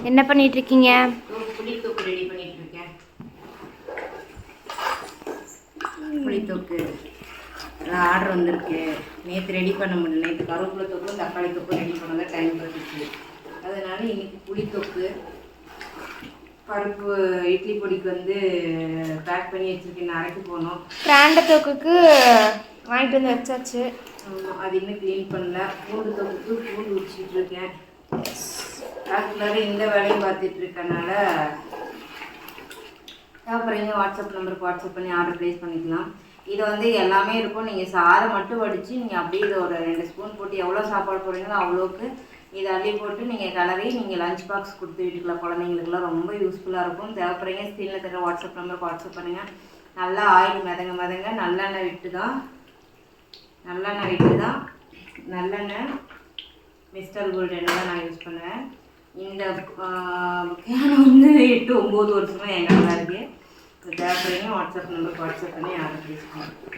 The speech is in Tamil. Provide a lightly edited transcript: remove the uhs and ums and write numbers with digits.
என்ன பண்ணிட்டு இருக்கீங்க? புளித்தொக்கு ரெடி பண்ணிட்டு இருக்கேன். புளித்தொக்கு ஆர்டர் வந்திருக்கு. நேற்று ரெடி பண்ண முடியல. நேற்று கருவேப்பிலை தொக்கும் தக்காளி தொக்கும் ரெடி பண்ண டைம் வந்துச்சு. அதனால இன்னைக்கு புளித்தொக்கு பருப்பு இட்லி பொடிக்கு பேக் பண்ணி வச்சுருக்கேன். அரைக்க போனோம். பிராண்ட தொக்குக்கு வாங்கிட்டு வந்து வச்சாச்சு. அது இன்னும் க்ளீன் பண்ணல. பூண்டு தொக்குக்கு பூண்டு உரிச்சிட்டு இருக்கேன். அதுக்குள்ளார இந்த வேலையும் பார்த்துட்டு இருக்கனால அப்புறம் வாட்ஸ்அப் நம்பருக்கு வாட்ஸ்அப் பண்ணி ஆர்டர் ப்ளேஸ் பண்ணிக்கலாம். இது எல்லாமே இருக்கும். நீங்கள் சாதம் மட்டும் வடித்து நீங்கள் அப்படியே இதை ஒரு 2 ஸ்பூன் போட்டு எவ்வளோ சாப்பாடு போடுறீங்களோ அவ்வளோக்கு இதை அள்ளி போட்டு நீங்கள் கிளறி நீங்கள் லஞ்ச் பாக்ஸ் கொடுத்து வீட்டுக்குலாம் குழந்தைங்களுக்குலாம் ரொம்ப யூஸ்ஃபுல்லாக இருக்கும். தேவைப்படுறீங்க ஸ்க்ரீனில் தர வாட்ஸ்அப் நம்பருக்கு வாட்ஸ்அப் பண்ணுங்கள். நல்லா ஆயில் மிதங்க நல்லெண்ணெய் விட்டு தான் நல்லெண்ணெய் மிஸ்டர் கோல்டு எண்ணெய் தான் நான் யூஸ் பண்ணுவேன். இந்த கேன் 8-9 வருஷமாக எங்கள் நல்லா இருக்குது. தேவைப்படுறீங்க வாட்ஸ்அப் நம்பருக்கு வாட்ஸ்அப் பண்ணி ஆர்டர் ப்ளேஸ் பண்ணுங்கள்.